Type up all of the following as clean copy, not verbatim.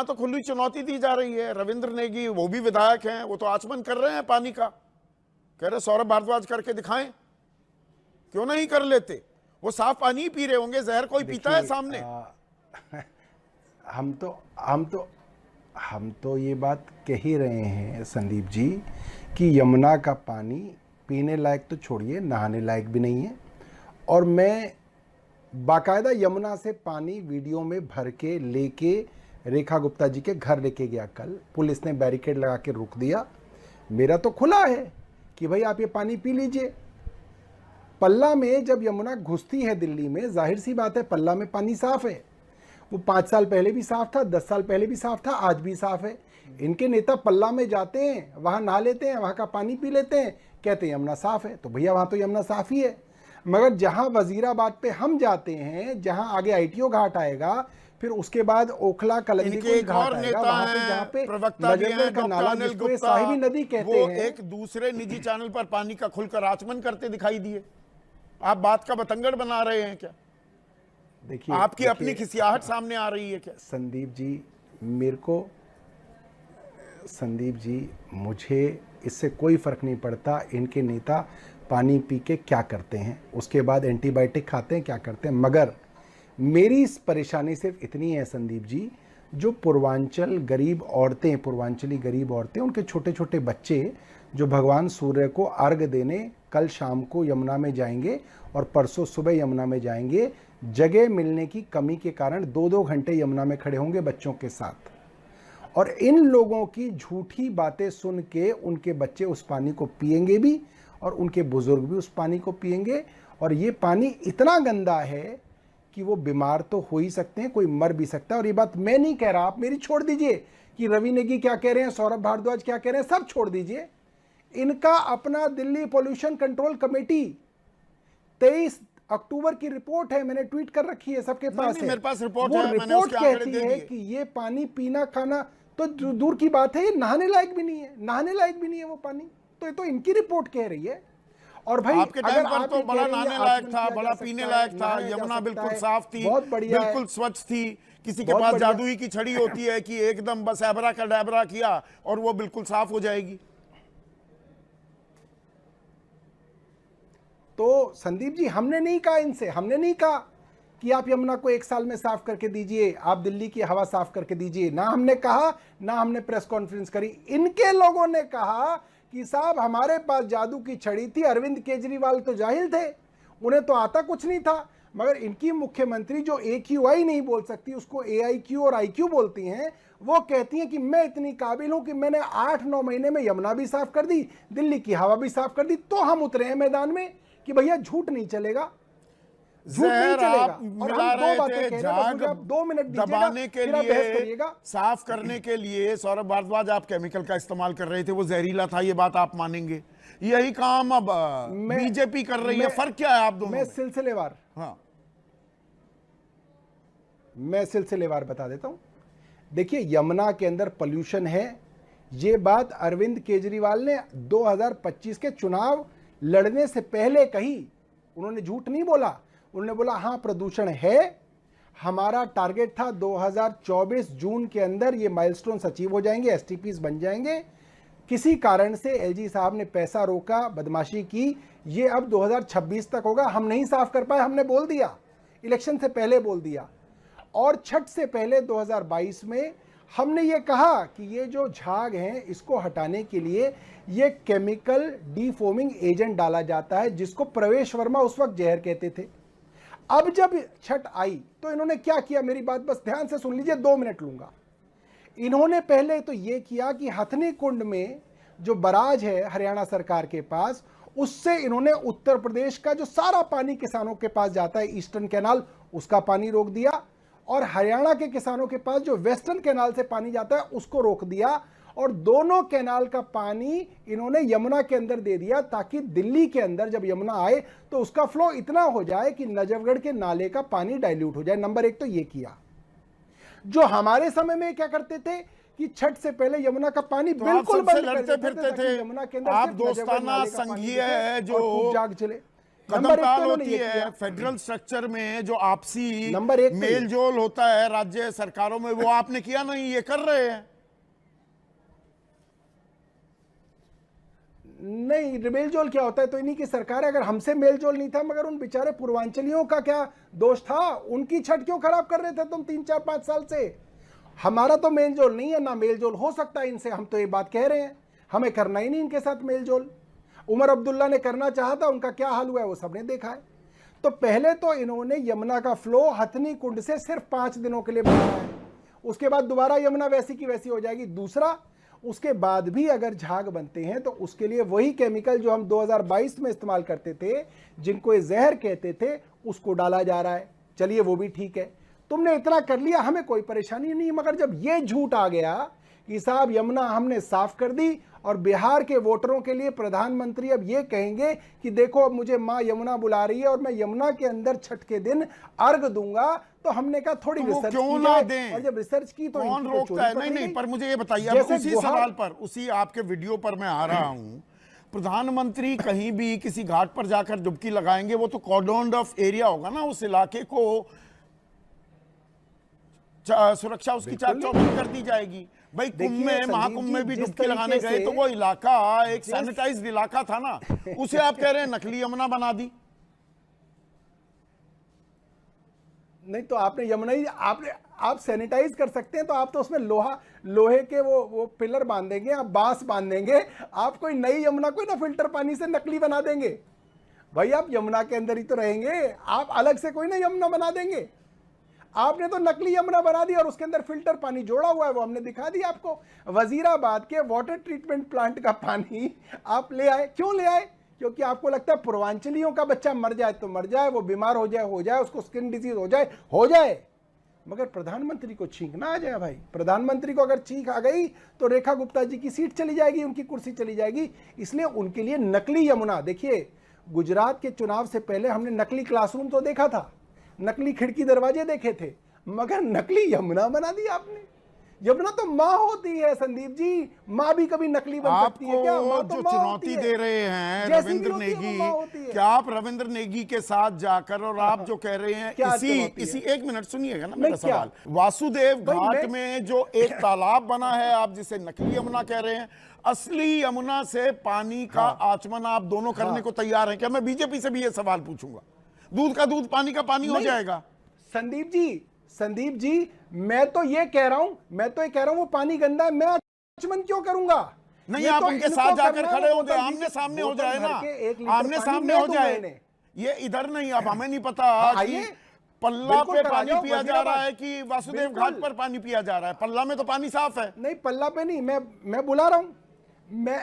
यहाँ तो खुली चुनौती दी जा रही है। रविंद्र नेगी वो भी विधायक हैं, वो तो आचमन कर रहे हैं पानी का, कह रहे सौरभ भारद्वाज करके दिखाएं, क्यों नहीं कर लेते? वो साफ पानी ही पी रहे होंगे, जहर कोई पीता है सामने? हम तो ये बात कह ही रहे हैं संदीप जी कि यमुना का पानी पीने लायक तो छोड़िए, नहाने लायक भी नहीं है। और मैं बाकायदा यमुना से पानी वीडियो में भर के लेके रेखा गुप्ता जी के घर लेके गया कल। पुलिस ने बैरिकेड लगा के रोक दिया। मेरा तो खुला है कि भाई आप ये पानी पी लीजिए। पल्ला में जब यमुना घुसती है दिल्ली में, जाहिर सी बात है पल्ला में पानी साफ है। वो 5 साल पहले भी साफ था, 10 साल पहले भी साफ था, आज भी साफ है। इनके नेता पल्ला में जाते हैं, वहां नहा लेते हैं, वहां का पानी पी लेते हैं, कहते हैं यमुना साफ है। तो भैया वहां तो यमुना साफ ही है। मगर जहां वजीराबाद पे हम जाते हैं, जहां आगे आईटीओ घाट आएगा, फिर उसके बाद ओखला कलंदी को घाट आएगा, वहां पे जहां पे नजफगढ़ का नाला जिसको साहिबी नदी कहते हैं, वो एक दूसरे निजी चैनल पर पानी का खुलकर आचमन करते दिखाई दिए। आप बात का बतंगड़ बना रहे हैं क्या? देखिए, आपकी अपनी खिसियाहट सामने आ रही है क्या? संदीप जी, मुझे इससे कोई फर्क नहीं पड़ता इनके नेता पानी पी के क्या करते हैं, उसके बाद एंटीबायोटिक खाते हैं, क्या करते हैं। मगर मेरी इस परेशानी सिर्फ इतनी है संदीप जी, जो पूर्वांचली गरीब औरतें, उनके छोटे छोटे बच्चे जो भगवान सूर्य को अर्घ देने कल शाम को यमुना में जाएंगे और परसों सुबह यमुना में जाएंगे, जगह मिलने की कमी के कारण 2-2 घंटे यमुना में खड़े होंगे बच्चों के साथ। और इन लोगों की झूठी बातें सुन के उनके बच्चे उस पानी को पिएंगे भी और उनके बुजुर्ग भी उस पानी को पिएंगे। और ये पानी इतना गंदा है कि वो बीमार तो हो ही सकते हैं, कोई मर भी सकता है। और ये बात मैं नहीं कह रहा, आप मेरी छोड़ दीजिए कि रवि नेगी क्या कह रहे हैं, सौरभ भारद्वाज क्या कह रहे हैं, सब छोड़ दीजिए। इनका अपना दिल्ली पोल्यूशन कंट्रोल कमेटी 23 अक्टूबर की रिपोर्ट है, मैंने ट्वीट कर रखी है, सबके पास है। मेरे पास रिपोर्ट है, मैंने रिपोर्ट कहती है कि ये पानी पीना खाना तो दूर की बात है, ये नहाने लायक भी नहीं है, वो पानी। तो ये तो इनकी रिपोर्ट कह रही है। और भाई आपके टाइम पर तो बड़ा नहाने लायक था, बड़ा पीने लायक था, यमुना बिल्कुल साफ थी, बिल्कुल स्वच्छ थी। किसी के पास जादुई की छड़ी होती है कि एकदम बस एबरा का डैबरा किया और वो बिल्कुल साफ हो जाएगी। तो संदीप जी, हमने नहीं कहा कि आप यमुना को 1 साल में साफ करके दीजिए, आप दिल्ली की हवा साफ करके दीजिए। ना हमने कहा, ना हमने प्रेस कॉन्फ्रेंस करी। इनके लोगों ने कहा कि साहब हमारे पास जादू की छड़ी थी, अरविंद केजरीवाल तो जाहिल थे, उन्हें तो आता कुछ नहीं था। मगर इनकी मुख्यमंत्री जो AQI नहीं बोल सकती, उसको AIQ और IQ बोलती हैं, वो कहती हैं कि मैं इतनी काबिल हूं कि मैंने 8-9 महीने में यमुना भी साफ कर दी, दिल्ली की हवा भी साफ कर दी। तो हम उतरे हैं मैदान में कि भैया झूठ नहीं चलेगा, झूठ नहीं चलेगा। और हम 2 बातें कह रहे हैं, आप 2 मिनट दबाने के लिए, साफ करने के लिए सौरभ भारद्वाज आप केमिकल का इस्तेमाल कर रहे थे, वो जहरीला था, ये बात आप मानेंगे। यही काम अब बीजेपी कर रही है। फर्क क्या है आप दोनों में? मैं सिलसिलेवार बता देता हूं। देखिए, यमुना के अंदर पोल्यूशन है, ये बात अरविंद केजरीवाल ने 2025 के चुनाव लड़ने से पहले कही। उन्होंने झूठ नहीं बोला, उन्होंने बोला हाँ प्रदूषण है, हमारा टारगेट था 2024 जून के अंदर ये माइलस्टोन्स अचीव हो जाएंगे, STPs बन जाएंगे। किसी कारण से LG साहब ने पैसा रोका, बदमाशी की, ये अब 2026 तक होगा। हम नहीं साफ कर पाए, हमने बोल दिया, इलेक्शन से पहले बोल दिया। और छठ से पहले 2022 में हमने ये कहा कि ये जो झाग हैं इसको हटाने के लिए ये केमिकल डीफोमिंग एजेंट डाला जाता है, जिसको प्रवेश वर्मा उस वक्त जहर कहते थे। अब जब छठ आई तो इन्होंने क्या किया, मेरी बात बस ध्यान से सुन लीजिए, 2 मिनट लूंगा। इन्होंने पहले तो ये किया कि हथनी कुंड में जो बराज है हरियाणा सरकार के पास, उससे इन्होंने उत्तर प्रदेश का जो सारा पानी किसानों के पास जाता है, ईस्टर्न कैनाल, उसका पानी रोक दिया। और हरियाणा के किसानों के पास जो वेस्टर्न कैनाल से पानी जाता है उसको रोक दिया। और दोनों कैनाल का पानी इन्होंने यमुना के अंदर दे दिया, ताकि दिल्ली के अंदर जब यमुना आए तो उसका फ्लो इतना हो जाए कि नजफगढ़ के नाले का पानी डाइल्यूट हो जाए। नंबर 1 तो ये किया। जो हमारे समय में क्या करते थे कि छठ से पहले यमुना का पानी बिल्कुल बंद कर देते थे, यमुना के अंदर आप दोस्ताना संघीय है जो जाग चले। कदम नंबर एक ताल तो इन्होंने होती ये है किया। फेडरल स्ट्रक्चर में जो आपसी नंबर एक तो मेल जोल होता है राज्य सरकारों में, वो आपने किया नहीं, ये कर रहे हैं। नहीं, मेलजोल क्या होता है तो इन्हीं की सरकार है। अगर हमसे मेलजोल नहीं था, मगर उन बेचारे पूर्वांचलियों का क्या दोष था? उनकी छठ क्यों खराब कर रहे थे तुम 3 4 5 साल से? हमारा तो मेलजोल नहीं है, ना मेलजोल हो सकता है इनसे। हम तो ये बात कह रहे हैं, हमें करना ही नहीं इनके साथ मेलजोल। उमर अब्दुल्ला ने करना चाहा था, उनका क्या हाल हुआ है वो सबने देखा है। तो पहले तो इन्होंने यमुना का फ्लो हथनी कुंड से सिर्फ 5 दिनों के लिए बढ़ाया है, उसके बाद दोबारा यमुना वैसी की वैसी हो जाएगी। दूसरा, उसके बाद भी अगर झाग बनते हैं तो उसके लिए वही केमिकल जो हम 2022 में इस्तेमाल करते थे, जिनको ये जहर कहते थे, उसको डाला जा रहा है। चलिए वो भी ठीक है, तुमने इतना कर लिया, हमें कोई परेशानी नहीं। मगर जब ये झूठ आ गया कि साहब यमुना हमने साफ कर दी, और बिहार के वोटरों के लिए प्रधानमंत्री अब ये कहेंगे कि देखो अब मुझे माँ यमुना बुला रही है और मैं यमुना के अंदर छठ के दिन अर्घ दूंगा, तो हमने कहा थोड़ी रिसर्च क्यों की ना जाए। दें? और जब रिसर्च की तो कौन इनकी तो रोकता चोरी है? पकड़ी नहीं, गई। पर मुझे ये बताइए, अब जैसे उसी सवाल पर, उसी आपके वीडियो पर मैं आ रहा हूं। प्रधानमंत्री कहीं भी किसी घाट पर जाकर डुबकी लगाएंगे, वो तो कॉर्डन ऑफ एरिया होगा ना, उस इलाके को सुरक्षा उसकी चाक चौबंद कर दी जाएगी। भाई कुंभ में, महाकुंभ में भी डुबकी लगाने गए तो वो इलाका एक सैनिटाइज्ड इलाका था ना, उसे आप कह रहे हैं नकली यमुना बना दी। नहीं तो आपने यमुना ही आप सैनिटाइज कर सकते हैं, तो आप तो उसमें लोहे के वो पिलर बांध देंगे, आप बांस बांध देंगे, आप कोई नई यमुना कोई ना फिल्टर पानी से नकली बना देंगे। भाई आप यमुना के अंदर ही तो रहेंगे, आप अलग से कोई ना यमुना बना देंगे। आपने तो नकली यमुना बना दी और उसके अंदर फिल्टर पानी जोड़ा हुआ है, वो हमने दिखा दिया आपको। वजीराबाद के वाटर ट्रीटमेंट प्लांट का पानी आप ले आए। क्यों ले आए? क्योंकि आपको लगता है पूर्वांचलियों का बच्चा मर जाए तो मर जाए, वो बीमार हो जाए, उसको स्किन डिजीज हो जाए, मगर प्रधानमंत्री को छींक ना आ जाए। भाई प्रधानमंत्री को अगर छींक आ गई तो रेखा गुप्ता जी की सीट चली जाएगी, उनकी कुर्सी चली जाएगी। इसलिए उनके लिए नकली यमुना, देखिए गुजरात के चुनाव से पहले हमने नकली क्लासरूम तो देखा था, नकली खिड़की दरवाजे देखे थे, मगर नकली यमुना बना दी आपने। यमुना तो माँ होती है संदीप जी, माँ भी कभी नकली बन सकती है क्या? माँ तो जो माँ चुनौती दे रहे हैं रविंद्र नेगी, क्या आप रविंद्र नेगी के साथ जाकर, और आप जो कह रहे हैं इसी एक मिनट सुनिएगा ना मेरा सवाल। वासुदेव घाट में जो एक तालाब बना है, आप जिसे नकली यमुना कह रहे हैं, असली यमुना से पानी का आचमन आप दोनों करने को तैयार हैं क्या? मैं बीजेपी से भी ये सवाल पूछूंगा। दूध का दूध, पानी का पानी हो जाएगा। संदीप जी मैं तो ये कह रहा हूं वो पानी गंदा है, मैं आचमन क्यों करूंगा? नहीं, आप उनके साथ जाकर खड़े होंगे, आमने सामने हो जाए ना, आमने सामने हो जाए। ये इधर नहीं, अब हमें नहीं पता कि पल्ला पे पानी पिया जा रहा है कि वासुदेव घाट पर पानी पिया जा रहा है। पल्ला में तो पानी साफ है। नहीं, पल्ला पे नहीं, मैं बुला रहा हूं मैं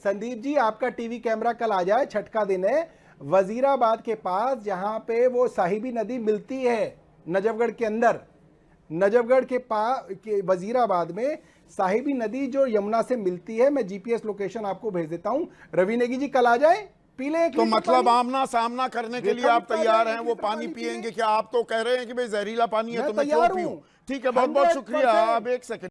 संदीप जी आपका टीवी कैमरा कल आ जाए, छठ का दिन है, वजीराबाद के पास जहां पे वो साहिबी नदी मिलती है, नजफगढ़ के अंदर, नजफगढ़ के पास के वजीराबाद में साहिबी नदी जो यमुना से मिलती है, मैं जीपीएस लोकेशन आपको भेज देता हूं। रवि नेगी जी कल आ जाए, पी ले। तो मतलब आमना सामना करने के लिए आप तैयार हैं? वो पानी पिएंगे क्या? आप तो कह रहे हैं कि भाई जहरीला पानी है तो मैं क्यों पीऊं? ठीक है, बहुत बहुत शुक्रिया। अब एक सेकंड।